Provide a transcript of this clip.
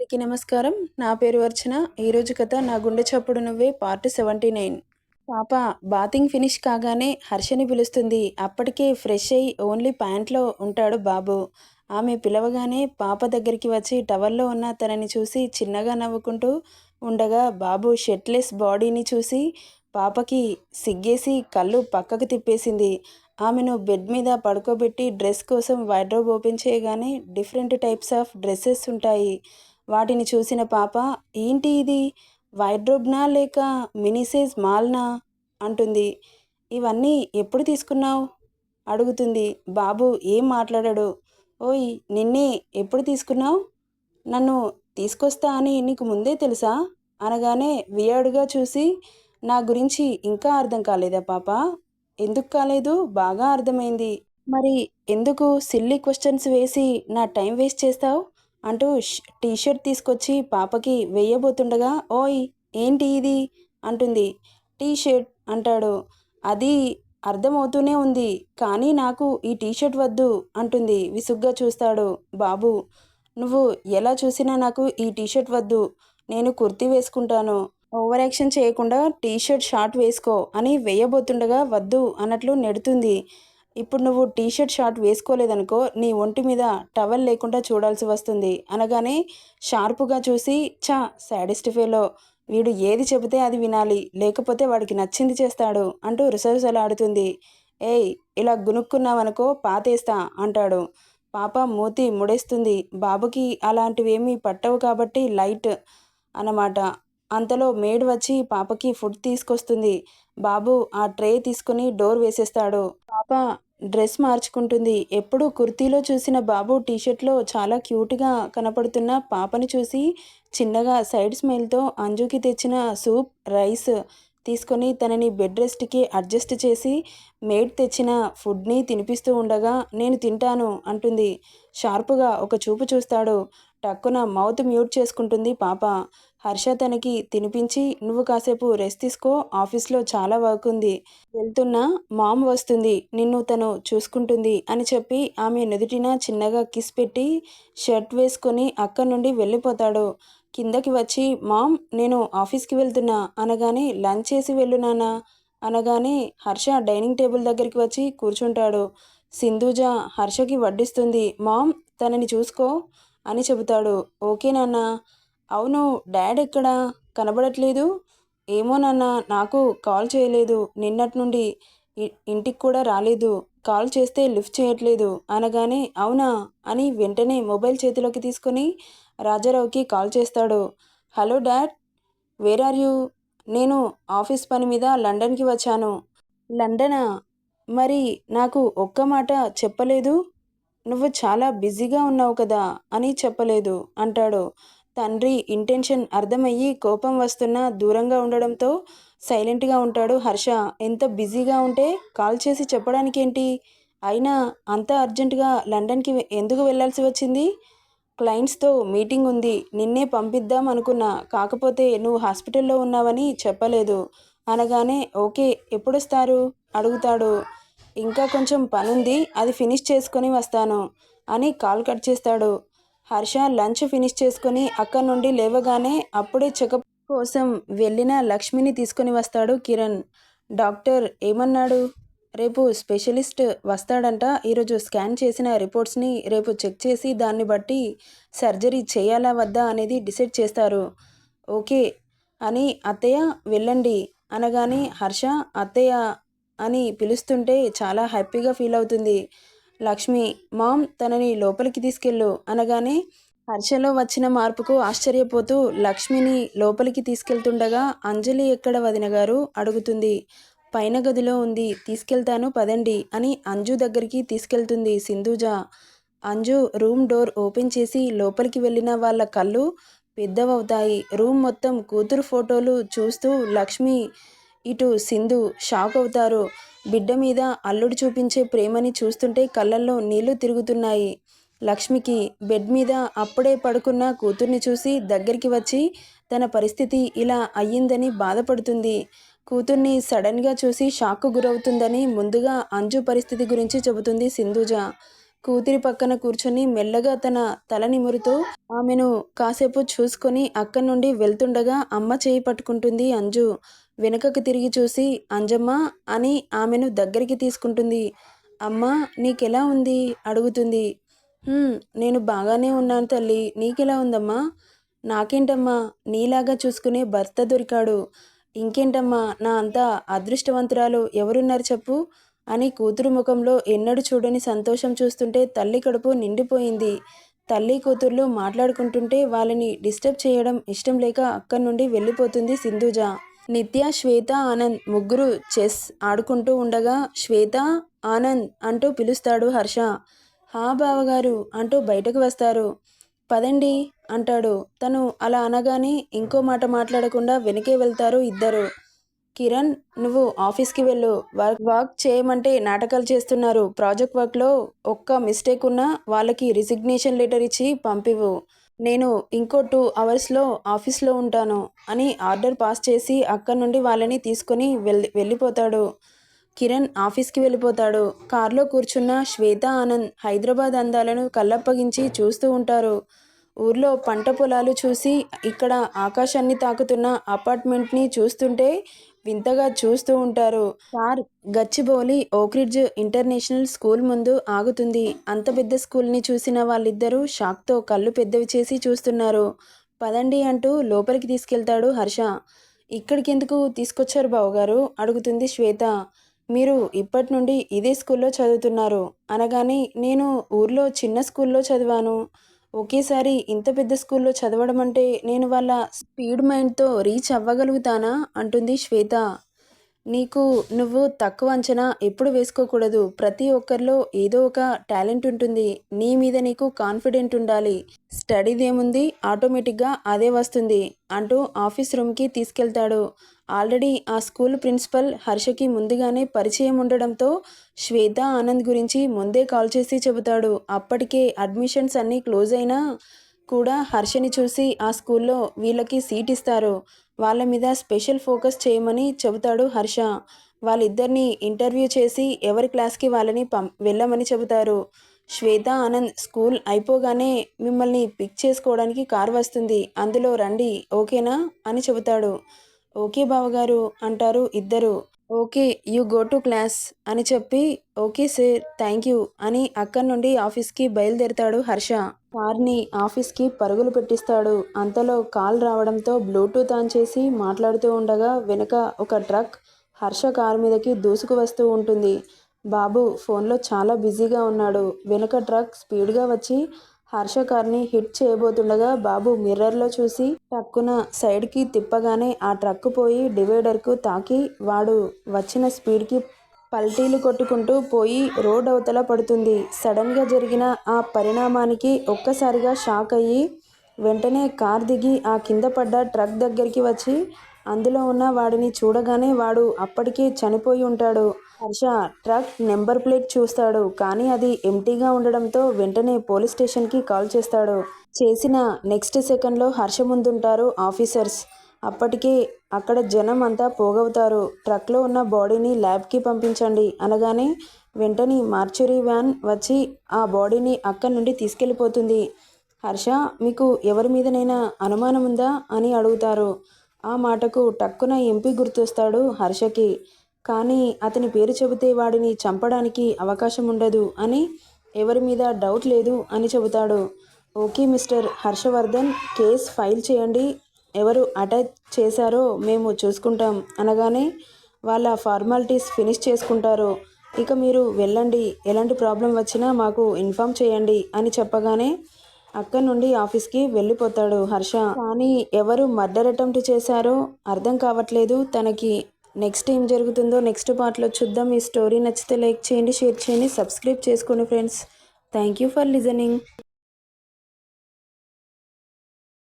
అందరికీ నమస్కారం. నా పేరు అర్చన. ఈరోజు కథ 'నా గుండె చప్పుడు నువ్వే' పార్ట్ 79. పాప బాతింగ్ ఫినిష్ కాగానే హర్షని పిలుస్తుంది. అప్పటికే ఫ్రెష్ అయ్యి ఓన్లీ ప్యాంట్లో ఉంటాడు బాబు. ఆమె పిలవగానే పాప దగ్గరికి వచ్చి టవల్లో ఉన్న తనని చూసి చిన్నగా నవ్వుకుంటూ ఉండగా బాబు షర్ట్లెస్ బాడీని చూసి పాపకి సిగ్గేసి కళ్ళు పక్కకు తిప్పేసింది. ఆమెను బెడ్ మీద పడుకోబెట్టి డ్రెస్ కోసం వార్డ్రోబ్ ఓపెన్ చేయగానే డిఫరెంట్ టైప్స్ ఆఫ్ డ్రెస్సెస్ ఉంటాయి. వాటిని చూసిన పాప, ఏంటి ఇది, వార్డ్రోబ్నా లేక మినీ సైజ్ మాల్నా అంటుంది. ఇవన్నీ ఎప్పుడు తీసుకున్నావు అడుగుతుంది. బాబు ఏం మాట్లాడాడు. ఓయ్ నిన్నే, ఎప్పుడు తీసుకున్నావు? నన్ను తీసుకొస్తా అని నీకు ముందే తెలుసా అనగానే వియర్డ్గా చూసి, నా గురించి ఇంకా అర్థం కాలేదా పాప? ఎందుకు కాలేదు, బాగా అర్థమైంది. మరి ఎందుకు సిల్లీ క్వశ్చన్స్ వేసి నా టైం వేస్ట్ చేస్తావు అంటూ టీషర్ట్ తీసుకొచ్చి పాపకి వేయబోతుండగా, ఓయ్ ఏంటి ఇది అంటుంది. టీషర్ట్ అంటాడు. అది అర్థమవుతూనే ఉంది, కానీ నాకు ఈ టీషర్ట్ వద్దు అంటుంది. విసుగ్గా చూస్తాడు. బాబు, నువ్వు ఎలా చూసినా నాకు ఈ టీషర్ట్ వద్దు, నేను కుర్తీ వేసుకుంటాను, ఓవర్ యాక్షన్ చేయకుండా టీషర్ట్ షార్ట్ వేసుకో అని వేయబోతుండగా వద్దు అన్నట్లు నెడుతుంది. ఇప్పుడు నువ్వు టీషర్ట్ షార్ట్ వేసుకోలేదనుకో, నీ ఒంటి మీద టవల్ లేకుండా చూడాల్సి వస్తుంది అనగానే షార్పుగా చూసి, చా సాడిస్ట్ ఫెలో, వీడు ఏది చెబితే అది వినాలి, లేకపోతే వాడికి నచ్చింది చేస్తాడు అంటూ రుసరుసలాడుతుంది. ఏయ్ ఇలా గునుక్కున్నావనుకో పాతేస్తా అంటాడు. పాప మూతి ముడేస్తుంది. బాబుకి అలాంటివేమీ పట్టవు కాబట్టి లైట్ అన్నమాట. అంతలో మేడ్ వచ్చి పాపకి ఫుడ్ తీసుకొస్తుంది. బాబు ఆ ట్రే తీసుకుని డోర్ వేసేస్తాడు. పాప డ్రెస్ మార్చుకుంటుంది. ఎప్పుడు కుర్తీలో చూసిన బాబు టీషర్ట్లో చాలా క్యూట్గా కనపడుతున్న పాపని చూసి చిన్నగా సైడ్ స్మైల్తో అంజుకి తెచ్చిన సూప్, రైస్ తీసుకొని తనని బెడ్ రెస్ట్కి అడ్జస్ట్ చేసి మేడ్ తెచ్చిన ఫుడ్ని తినిపిస్తూ ఉండగా, నేను తింటాను అంటుంది. షార్పుగా ఒక చూపు చూస్తాడు. టక్కున మౌత్ మ్యూట్ చేసుకుంటుంది పాప. హర్ష తనకి తినిపించి, నువ్వు కాసేపు రెస్ట్ తీసుకో, ఆఫీస్లో చాలా వర్క్ ఉంది, వెళ్తున్నా, మామ్ వస్తుంది, నిన్ను తను చూసుకుంటుంది అని చెప్పి ఆమె నుదుటిన చిన్నగా కిస్ పెట్టి షర్ట్ వేసుకొని అక్కడి నుండి వెళ్ళిపోతాడు. కిందకి వచ్చి, మామ్ నేను ఆఫీస్కి వెళ్తున్నా అనగానే, లంచ్ చేసి వెళ్ళు నాన్న అనగానే హర్ష డైనింగ్ టేబుల్ దగ్గరికి వచ్చి కూర్చుంటాడు. సింధూజ హర్షకి వడ్డిస్తుంది. మామ్ తనని చూసుకో అని చెబుతాడు. ఓకే నాన్న. అవును, డాడ్ ఎక్కడా కనబడట్లేదు? ఏమో నాన్న, నాకు కాల్ చేయలేదు నిన్నటి నుండి, ఇంటికి కూడా రాలేదు, కాల్ చేస్తే లిఫ్ట్ చేయట్లేదు అనగానే, అవునా అని వెంటనే మొబైల్ చేతిలోకి తీసుకొని రాజారావుకి కాల్ చేస్తాడు. Hello dad, where are you? నేను ఆఫీస్ పని మీద లండన్కి వచ్చాను. లండనా? మరి నాకు ఒక్క మాట చెప్పలేదు? నువ్వు చాలా బిజీగా ఉన్నావు కదా అని చెప్పలేదు అంటాడు. తండ్రి ఇంటెన్షన్ అర్థమయ్యి కోపం వస్తున్నా దూరంగా ఉండడంతో సైలెంట్గా ఉంటాడు హర్ష. ఎంత బిజీగా ఉంటే కాల్ చేసి చెప్పడానికేంటి? అయినా అంత అర్జెంటుగా లండన్కి ఎందుకు వెళ్ళాల్సి వచ్చింది? క్లయింట్స్తో మీటింగ్ ఉంది, నిన్నే పంపిద్దాం అనుకున్నా, కాకపోతే నువ్వు హాస్పిటల్లో ఉన్నావని చెప్పలేదు అనగానే, ఓకే ఎప్పుడొస్తారు అడుగుతాడు. ఇంకా కొంచెం పనుంది, అది ఫినిష్ చేసుకొని వస్తాను అని కాల్ కట్ చేస్తాడు. హర్ష లంచ్ ఫినిష్ చేసుకొని అక్కడి నుండి లేవగానే అప్పుడే చెకప్ కోసం వెళ్ళిన లక్ష్మిని తీసుకొని వస్తాడు కిరణ్. డాక్టర్ ఏమన్నాడు? రేపు స్పెషలిస్ట్ వస్తాడంట. ఈరోజు స్కాన్ చేసిన రిపోర్ట్స్ని రేపు చెక్ చేసి దాన్ని బట్టి సర్జరీ చేయాలా వద్దా అనేది డిసైడ్ చేస్తారు. ఓకే అని అత్తయ్య వెళ్ళండి అనగానే హర్ష అత్తయ్య అని పిలుస్తుంటే చాలా హ్యాపీగా ఫీల్ అవుతుంది. లక్ష్మి, మామ్ తనని లోపలికి తీసుకెళ్ళు అనగానే హర్షలో వచ్చిన మార్పుకు ఆశ్చర్యపోతూ లక్ష్మిని లోపలికి తీసుకెళ్తుండగా, అంజలి ఎక్కడ వదిన గారు అడుగుతుంది. పైన గదిలో ఉంది, తీసుకెళ్తాను పదండి అని అంజు దగ్గరికి తీసుకెళ్తుంది Sindhuja. Anju room door open చేసి లోపలికి వెళ్ళిన వాళ్ళ కళ్ళు పెద్దవవుతాయి. రూమ్ మొత్తం కూతురు ఫోటోలు చూస్తూ లక్ష్మి ఇటు సింధు షాక్ అవుతారు. బిడ్డ మీద అల్లుడు చూపించే ప్రేమని చూస్తుంటే కళ్ళల్లో నీళ్లు తిరుగుతున్నాయి. లక్ష్మికి బెడ్ మీద అప్పుడే పడుకున్న కూతుర్ని చూసి దగ్గరికి వచ్చి తన పరిస్థితి ఇలా అయ్యిందని బాధపడుతుంది. కూతుర్ని సడన్గా చూసి షాక్కు గురవుతుందని ముందుగా అంజు పరిస్థితి గురించి చెబుతుంది సింధూజ. కూతురి పక్కన కూర్చొని మెల్లగా తన తల నిమురుతూ ఆమెను కాసేపు చూసుకొని అక్కడి నుండి వెళ్తుండగా అమ్మ చేయి పట్టుకుంటుంది అంజు. వెనుకకు తిరిగి చూసి అంజమ్మ అని ఆమెను దగ్గరికి తీసుకుంటుంది. అమ్మా నీకెలా ఉంది అడుగుతుంది. నేను బాగానే ఉన్నాను తల్లి, నీకెలా ఉందమ్మా? నాకేంటమ్మా, నీలాగా చూసుకునే భర్త దొరికాడు. ఇంకేంటమ్మా, నా అంత అదృష్టవంతురాలు ఎవరున్నారు చెప్పు అని కూతురు ముఖంలో ఎన్నడూ చూడని సంతోషం చూస్తుంటే తల్లి కడుపు నిండిపోయింది. తల్లి కూతుర్లు మాట్లాడుకుంటుంటే వాళ్ళని డిస్టర్బ్ చేయడం ఇష్టం లేక అక్కడి నుండి వెళ్ళిపోతుంది సింధూజ. నిత్య, శ్వేత, ఆనంద్ ముగ్గురు చెస్ ఆడుకుంటూ ఉండగా శ్వేత, ఆనంద్ అంటూ పిలుస్తాడు హర్ష. హా బావగారు అంటూ బయటకు వస్తారు. పదండి అంటాడు. తను అలా అనగానే ఇంకో మాట మాట్లాడకుండా వెనకే వెళ్తారు ఇద్దరు. కిరణ్, నువ్వు ఆఫీస్కి వెళ్ళు. వర్క్ చేయమంటే నాటకాలు చేస్తున్నారు. ప్రాజెక్ట్ వర్క్లో ఒక్క మిస్టేక్ ఉన్నా వాళ్ళకి రిజిగ్నేషన్ లెటర్ ఇచ్చి పంపివు. నేను ఇంకో 2 అవర్స్లో ఆఫీస్లో ఉంటాను అని ఆర్డర్ పాస్ చేసి అక్కడి నుండి వాళ్ళని తీసుకొని వెళ్ళిపోతాడు. కిరణ్ ఆఫీస్కి వెళ్ళిపోతాడు. కారులో కూర్చున్న శ్వేత, ఆనంద్ హైదరాబాద్ అందాలను కళ్ళప్పగించి చూస్తూ ఉంటారు. ఊర్లో పంట పొలాలు చూసి ఇక్కడ ఆకాశాన్ని తాకుతున్న అపార్ట్మెంట్ని చూస్తుంటే వింతగా చూస్తూ ఉంటారు. Car Gachibowli Oakridge international school ముందు ఆగుతుంది. అంత పెద్ద స్కూల్ని చూసిన వాళ్ళిద్దరూ షాక్తో కళ్ళు పెద్దవి చేసి చూస్తున్నారు. పదండి అంటూ లోపలికి తీసుకెళ్తాడు హర్ష. ఇక్కడికెందుకు తీసుకొచ్చారు బావగారు అడుగుతుంది శ్వేత. మీరు ఇప్పటి నుండి ఇదే స్కూల్లో చదువుతున్నారు అనగానే నేను ఊర్లో చిన్న స్కూల్లో చదివాను. ఒకేసారి ఇంత పెద్ద స్కూల్లో చదవడం అంటే నేను వాళ్ళ స్పీడ్ మైండ్తో రీచ్ అవ్వగలుగుతానా అంటుంది శ్వేత. నువ్వు తక్కువ అంచనా ఎప్పుడు వేసుకోకూడదు. ప్రతి ఒక్కరిలో ఏదో ఒక టాలెంట్ ఉంటుంది. నీ మీద నీకు కాన్ఫిడెంట్ ఉండాలి. స్టడీదేముంది, ఆటోమేటిక్గా అదే వస్తుంది అంటూ ఆఫీస్ రూమ్కి తీసుకెళ్తాడు. ఆల్రెడీ ఆ స్కూల్ ప్రిన్సిపల్ హర్షకి ముందుగానే పరిచయం ఉండడంతో శ్వేత, ఆనంద్ గురించి ముందే కాల్ చేసి చెబుతాడు. అప్పటికే అడ్మిషన్స్ అన్నీ క్లోజ్ అయినా కూడా హర్షని చూసి ఆ స్కూల్లో వీళ్ళకి సీట్ ఇస్తారు. వాళ్ళ మీద స్పెషల్ ఫోకస్ చేయమని చెబుతాడు హర్ష. వాళ్ళిద్దరినీ ఇంటర్వ్యూ చేసి ఎవరి క్లాస్కి వాళ్ళని వెళ్ళమని చెబుతారు. శ్వేత, ఆనంద్ స్కూల్ అయిపోగానే మిమ్మల్ని పిక్ చేసుకోవడానికి కార్ వస్తుంది, అందులో రండి ఓకేనా అని చెబుతాడు. ఓకే బావగారు అంటారు ఇద్దరు. Okay, you go to class అని చెప్పి ఓకే సార్ థ్యాంక్ యూ అని అక్కడి నుండి ఆఫీస్కి బయలుదేరుతాడు హర్ష. కార్ని ఆఫీస్కి పరుగులు పెట్టిస్తాడు. అంతలో కాల్ రావడంతో బ్లూటూత్ ఆన్ చేసి మాట్లాడుతూ ఉండగా వెనుక ఒక ట్రక్ హర్ష కారు మీదకి దూసుకు వస్తూ ఉంటుంది. బాబు ఫోన్లో చాలా బిజీగా ఉన్నాడు. వెనుక ట్రక్ స్పీడ్గా వచ్చి హర్ష కార్ని హిట్ చేయబోతుండగా బాబు మిర్రర్లో చూసి టక్కున సైడ్కి తిప్పగానే ఆ ట్రక్ పోయి డివైడర్కు తాకి వాడు వచ్చిన స్పీడ్కి పల్టీలు కొట్టుకుంటూ పోయి రోడ్ అవతల పడుతుంది. సడన్గా జరిగిన ఆ పరిణామానికి ఒక్కసారిగా షాక్ అయ్యి వెంటనే కార్ దిగి ఆ కింద పడ్డ ట్రక్ దగ్గరికి వచ్చి అందులో ఉన్న వాడిని చూడగానే వాడు అప్పటికే చనిపోయి ఉంటాడు. హర్ష ట్రక్ నెంబర్ ప్లేట్ చూస్తాడు, కానీ అది ఎంటీగా ఉండడంతో వెంటనే పోలీస్ స్టేషన్కి కాల్ చేస్తాడు. చేసిన నెక్స్ట్ సెకండ్లో హర్ష ముందుంటారు ఆఫీసర్స్. అప్పటికే అక్కడ జనం అంతా పోగవుతారు. ట్రక్లో ఉన్న బాడీని ల్యాబ్కి పంపించండి అనగానే వెంటనే మార్చురీ వ్యాన్ వచ్చి ఆ బాడీని అక్కడి నుండి తీసుకెళ్ళిపోతుంది. హర్ష, మీకు ఎవరి మీదనైనా అనుమానం ఉందా అని అడుగుతారు. ఆ మాటకు టక్కున ఎంపీ గుర్తొస్తాడు హర్షకి. కానీ అతని పేరు చెబితే వాడిని చంపడానికి అవకాశం ఉండదు అని, ఎవరి మీద డౌట్ లేదు అని చెబుతాడు. Okay mister Harshavardhan, case file చేయండి. ఎవరు అటాక్ చేశారో మేము చూసుకుంటాం అనగానే వాళ్ళ ఫార్మాలిటీస్ ఫినిష్ చేసుకుంటారు. ఇక మీరు వెళ్ళండి, ఎలాంటి ప్రాబ్లం వచ్చినా మాకు ఇన్ఫామ్ చేయండి అని చెప్పగానే అక్కడి నుండి ఆఫీస్కి వెళ్ళిపోతాడు హర్ష. కానీ ఎవరు మర్డర్ అటెంప్ట్ చేశారో అర్థం కావట్లేదు తనకి. నెక్స్ట్ ఏం జరుగుతుందో నెక్స్ట్ పార్ట్లో చూద్దాం. ఈ స్టోరీ నచ్చితే లైక్ చేయండి, షేర్ చేయండి, సబ్స్క్రైబ్ చేసుకోండి friends. Thank you for listening.